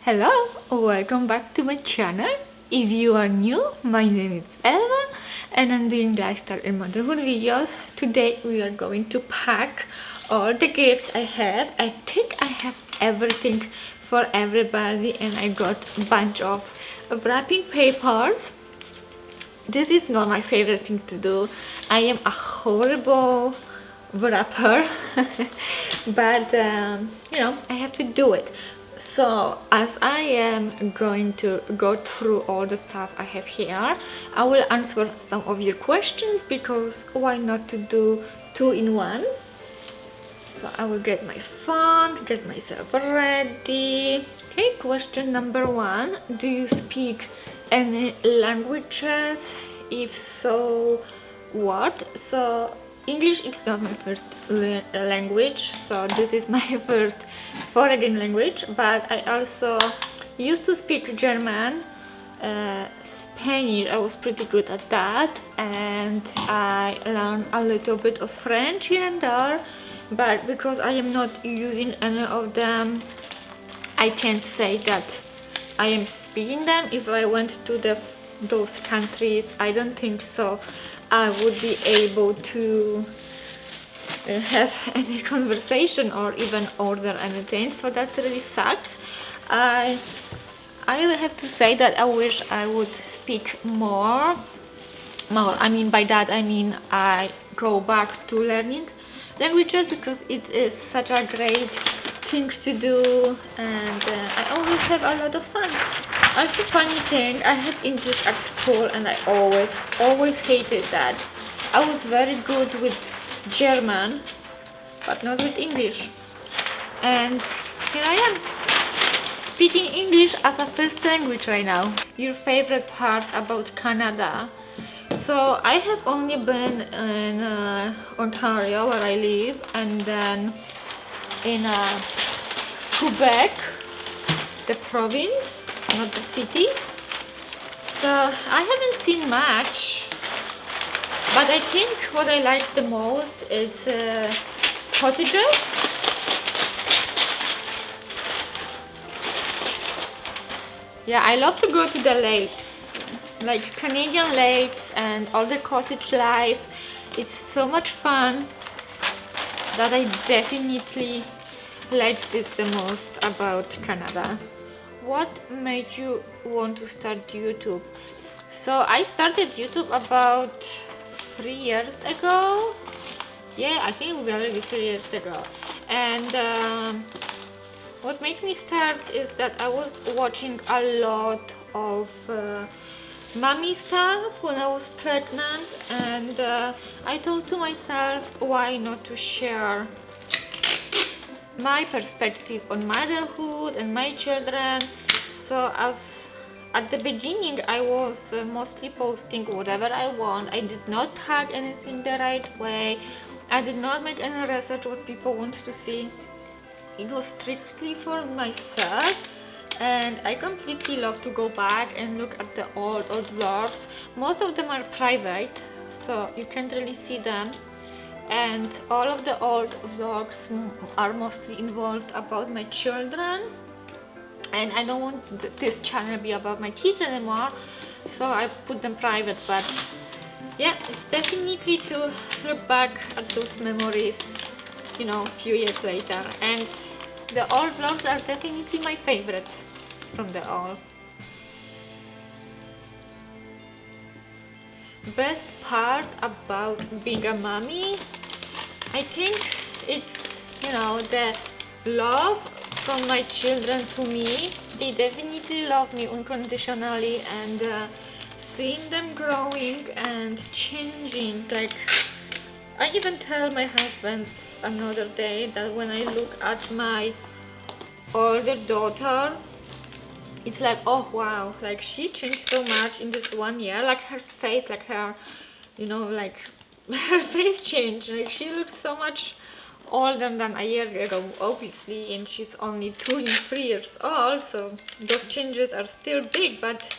Hello, welcome back to my channel. If you are new, my name is Eva and I'm doing lifestyle and motherhood videos. Today we are going to pack all the gifts I have. I think I have everything for everybody and I got a bunch of wrapping papers. This is not my favorite thing to do. I am a horrible wrapper but I have to do it. So as I am going to go through all the stuff I have here, I will answer some of your questions because why not to do two in one. So I will get my phone, get myself ready. Okay, question number one: do you speak any languages? If so, what? So English is not my first language, so this is my first foreign language, but I also used to speak German, Spanish. I was pretty good at that, and I learned a little bit of French here and there, but because I am not using any of them, I can't say that I am speaking them. If I went to those countries, I don't think so I would be able to have any conversation or even order anything, so that really sucks. I have to say that I wish I would speak more. I mean, by that I mean I go back to learning languages because it is such a great thing to do, and I always have a lot of fun. Also, funny thing, I had English at school and I always hated that. I was very good with German but not with English, and here I am speaking English as a first language right now. Your favorite part about Canada? So I have only been in Ontario where I live, and then in Quebec, the province, not the city. So I haven't seen much, but I think what I like the most is cottages. Yeah, I love to go to the lakes, like Canadian lakes, and all the cottage life. It's so much fun that I definitely like this the most about Canada. What made you want to start YouTube? So I started YouTube about 3 years ago. Yeah, I think we already 3 years ago. And what made me start is that I was watching a lot of mommy stuff when I was pregnant, and I thought to myself, why not to share my perspective on motherhood and my children. So as at the beginning I was mostly posting whatever I want. I did not tag anything the right way. I did not make any research what people want to see. It was strictly for myself, and I completely love to go back and look at the old vlogs. Most of them are private, so you can't really see them, and all of the old vlogs are mostly involved about my children, and I don't want this channel to be about my kids anymore, so I put them private. But yeah, it's definitely to look back at those memories, a few years later, and the old vlogs are definitely my favorite from the all. Best part about being a mommy? I think it's, the love from my children to me. They definitely love me unconditionally, and seeing them growing and changing, like I even tell my husband another day that when I look at my older daughter, it's like, oh wow, like she changed so much in this 1 year. Like her face, like her, like her face changed. Like she looks so much older than a year ago, obviously, and she's only 2 and 3 years old, so those changes are still big, but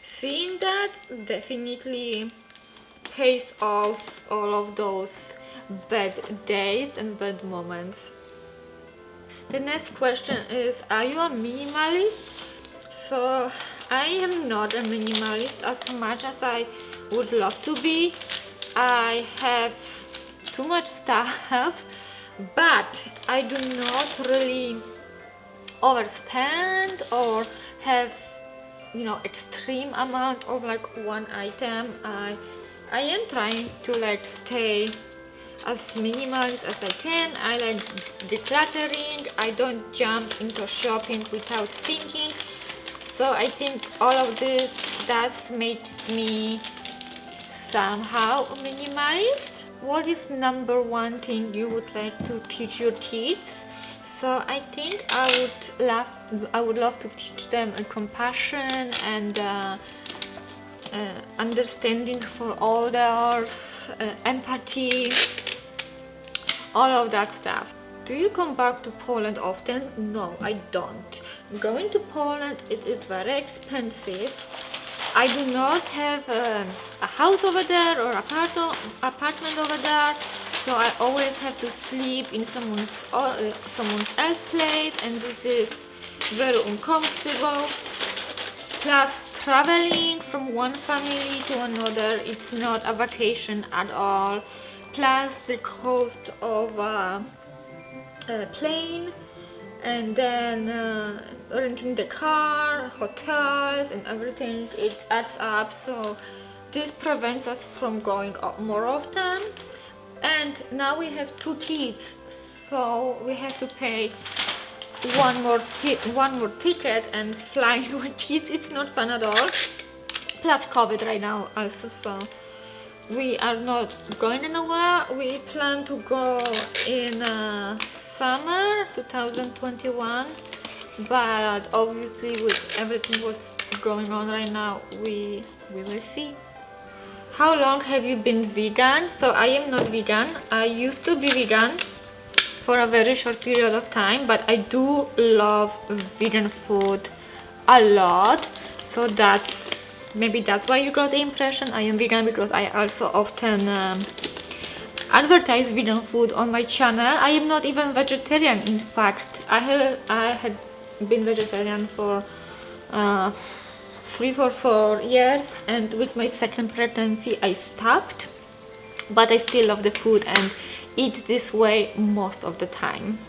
seeing that definitely pays off all of those bad days and bad moments. The next question is, are you a minimalist? So I am not a minimalist as much as I would love to be. I have too much stuff, but I do not really overspend or have, you know, extreme amount of like one item. I am trying to like stay as minimalist as I can. I like decluttering. I don't jump into shopping without thinking. So I think all of this does makes me somehow minimalist. What is number one thing you would like to teach your kids? So I think I would love to teach them compassion and understanding for others, empathy, all of that stuff. Do you come back to Poland often? No, I don't. Going to Poland, it is very expensive. I do not have a house over there or apartment over there, so I always have to sleep in someone else's place, and this is very uncomfortable. Plus, traveling from one family to another, it's not a vacation at all. Plus the cost of a plane, and then renting the car, hotels and everything, it adds up. So this prevents us from going more often. And now we have 2 kids, so we have to pay one more ticket, and flying with kids, it's not fun at all. Plus COVID right now also, so we are not going anywhere. We plan to go in summer 2021, but obviously with everything what's going on right now, we will see. How long have you been vegan? So I am not vegan. I used to be vegan for a very short period of time, but I do love vegan food a lot. So maybe that's why you got the impression I am vegan, because I also often advertise vegan food on my channel. I am not even vegetarian. In fact, I had been vegetarian for 3 or 4 years, and with my second pregnancy I stopped, but I still love the food and eat this way most of the time.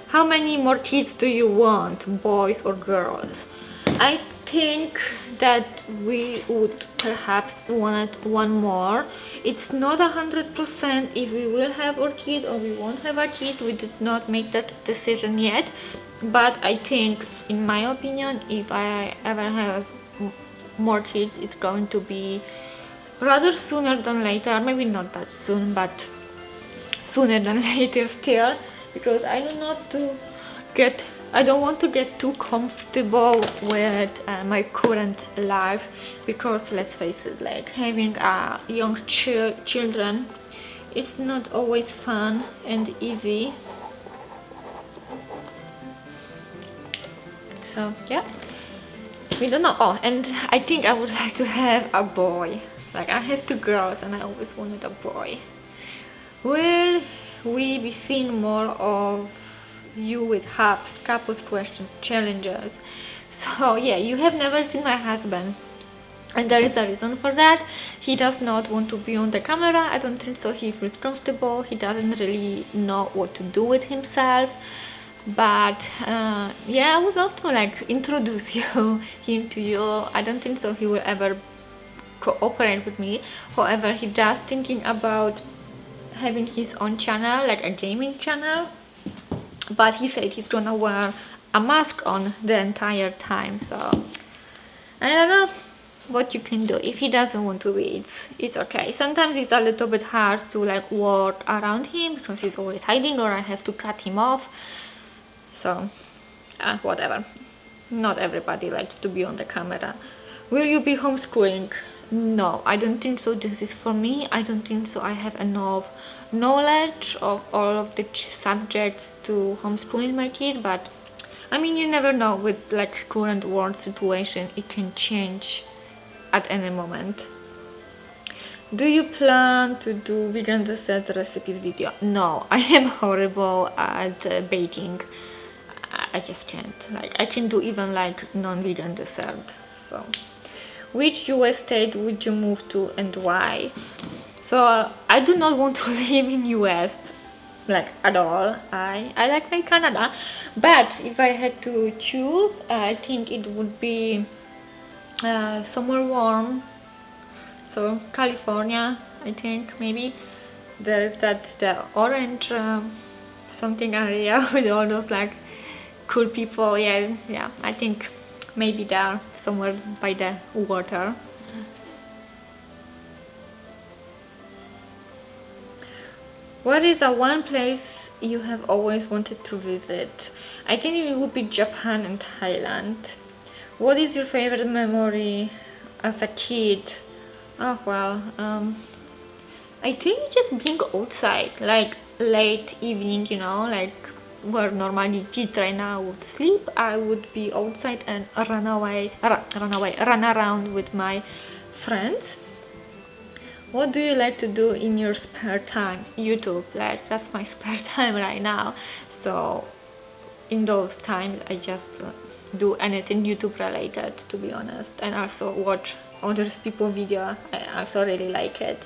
How many more kids do you want, boys or girls? I think that we would perhaps want one more. It's not 100% if we will have our kid or we won't have a kid. We did not make that decision yet, but I think, in my opinion, if I ever have more kids, it's going to be rather sooner than later. Maybe not that soon, but sooner than later still, because I don't want to get too comfortable with my current life, because let's face it, like having young children, it's not always fun and easy. So yeah, we don't know. Oh, and I think I would like to have a boy. Like, I have 2 girls and I always wanted a boy. Will we be seeing more of you with hubs, couples questions, challenges? So yeah, you have never seen my husband, and there is a reason for that. He does not want to be on the camera. I don't think so. He feels comfortable. He doesn't really know what to do with himself. But yeah, I would love to like introduce him to you. I don't think so he will ever cooperate with me. However, he does thinking about having his own channel, like a gaming channel, but he said he's gonna wear a mask on the entire time. So I don't know what you can do. If he doesn't want to be, it's okay. Sometimes it's a little bit hard to like work around him because he's always hiding, or I have to cut him off. So whatever. Not everybody likes to be on the camera. Will you be homeschooling? No, I don't think so. This is for me. I don't think so. I have enough knowledge of all of the subjects to homeschooling my kid, but I mean, you never know. With like current world situation, it can change at any moment. Do you plan to do vegan dessert recipes video? No, I am horrible at baking. I just can't. Like, I can do even like non-vegan dessert. So, which US state would you move to and why? So I do not want to live in US, like, at all. I like my Canada, but if I had to choose, I think it would be somewhere warm. So California, I think, maybe there's the orange something area with all those like cool people. Yeah, I think maybe there, somewhere by the water. What is the one place you have always wanted to visit? I think it would be Japan and Thailand. What is your favorite memory as a kid? Oh well, I think just being outside, like late evening, like where normally kids right now would sleep. I would be outside and run around with my friends. What do you like to do in your spare time? YouTube, like that's my spare time right now. So in those times I just do anything YouTube related, to be honest, and also watch other people video. I also really like it.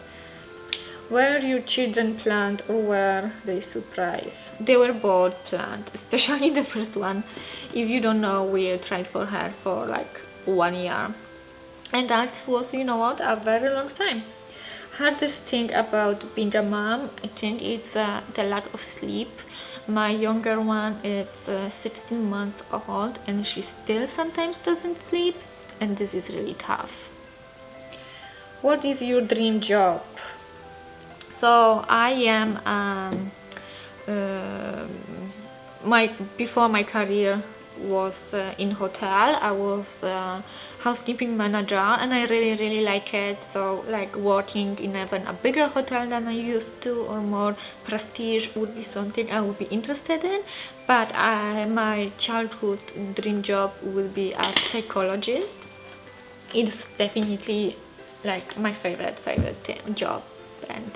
Were your children planned or were they surprised? They were both planned, especially the first one. If you don't know, we tried for her for like 1 year, and that was, you know what, a very long time. Hardest thing about being a mom, I think, it's the lack of sleep. My younger one is 16 months old and she still sometimes doesn't sleep, and this is really tough. What is your dream job? So I am before my career was in hotel. I was housekeeping manager and I really like it. So like working in even a bigger hotel than I used to, or more prestige, would be something I would be interested in. But my childhood dream job would be a psychologist. It's definitely like my favorite job, and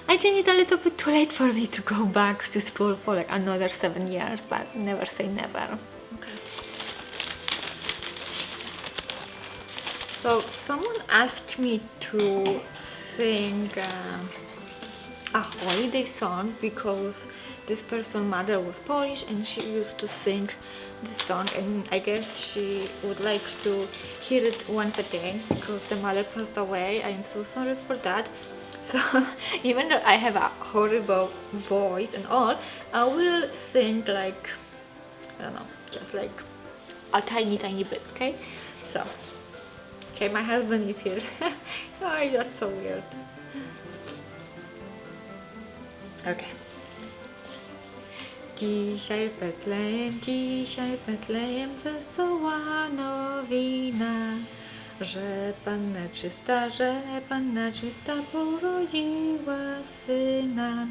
I think it's a little bit too late for me to go back to school for like another 7 years, but never say never. Okay. So someone asked me to sing a holiday song because this person's mother was Polish and she used to sing this song, and I guess she would like to hear it once a day because the mother passed away. I am so sorry for that. So even though I have a horrible voice and all, I will sing like, I don't know, just like a tiny bit, okay? So, okay, my husband is here. Oh, that's so weird. Okay. Dzisiaj Betlejem wesoła nowina, że Panna czysta porodziła Syna.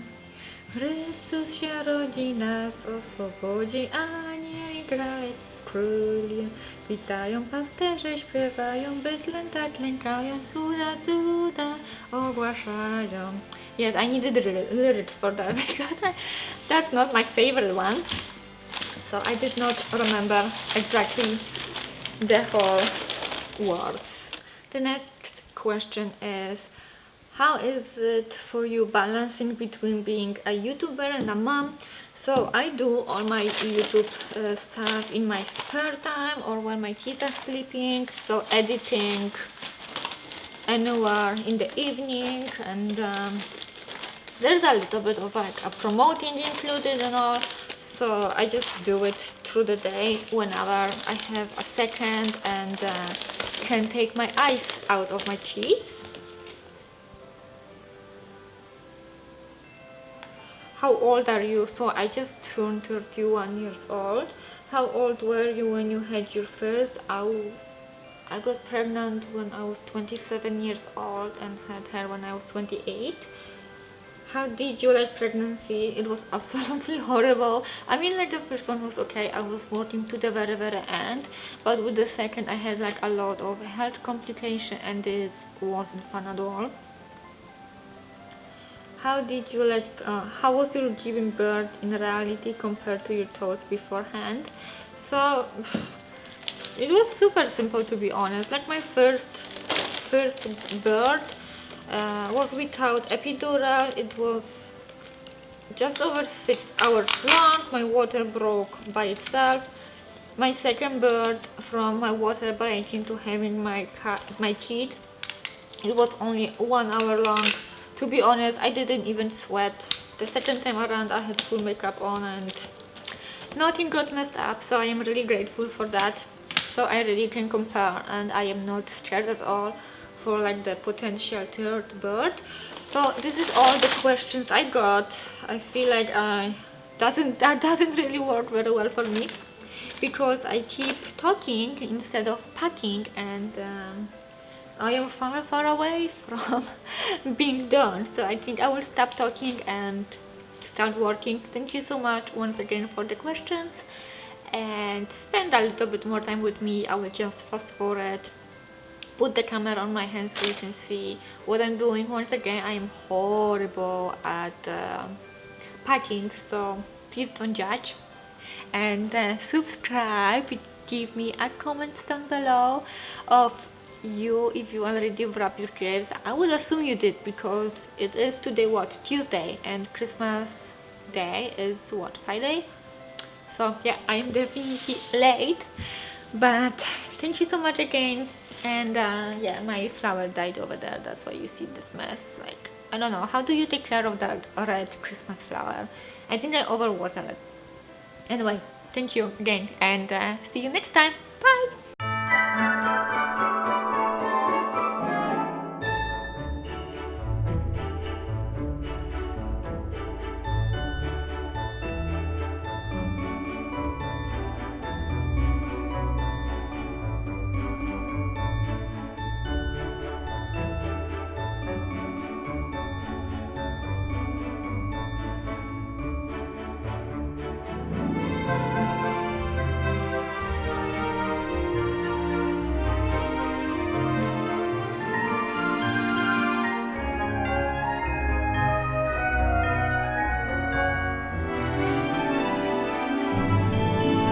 Chrystus się rodzi, nas oswobodzi, anieli grają, króli witają, pasterze śpiewają, Betlem tak lękają, cuda ogłaszają. Yes, I needed the lyrics for that because that's not my favorite one. So I did not remember exactly the whole words. The next question is, how is it for you balancing between being a YouTuber and a mom? So I do all my YouTube stuff in my spare time or when my kids are sleeping, so editing anywhere in the evening, and there's a little bit of like a promoting included and all, so I just do it through the day whenever I have a second and can take my eyes out of my kids. How old are you? So I just turned 31 years old. How old were you when you had your first? I got pregnant when I was 27 years old and had her when I was 28. How did you like pregnancy? It was absolutely horrible. I mean, like the first one was okay. I was working to the very end, but with the second I had like a lot of health complications and this wasn't fun at all. how did you how was your giving birth in reality compared to your thoughts beforehand? So it was super simple, to be honest. Like my first birth was without epidural. It was just over 6 hours long. My water broke by itself. My second birth, from my water breaking to having my kid, it was only 1 hour long. To be honest, I didn't even sweat. The second time around I had full makeup on and nothing got messed up, so I am really grateful for that. So I really can compare, and I am not scared at all for like the potential third birth. So this is all the questions I got. I feel like that doesn't really work very well for me, because I keep talking instead of packing, and I am far away from being done. So I think I will stop talking and start working. Thank you so much once again for the questions, and spend a little bit more time with me. I will just fast forward, put the camera on my hand so you can see what I'm doing. Once again, I am horrible at packing, so please don't judge. And subscribe, give me a comment down below of you if you already wrapped your gifts. I will assume you did, because it is today what, Tuesday, and Christmas day is what, Friday. So yeah, I am definitely late, but thank you so much again. And yeah, my flower died over there, that's why you see this mess. Like, I don't know, how do you take care of that red Christmas flower? I think I overwatered it. Anyway, thank you again, and see you next time. Bye!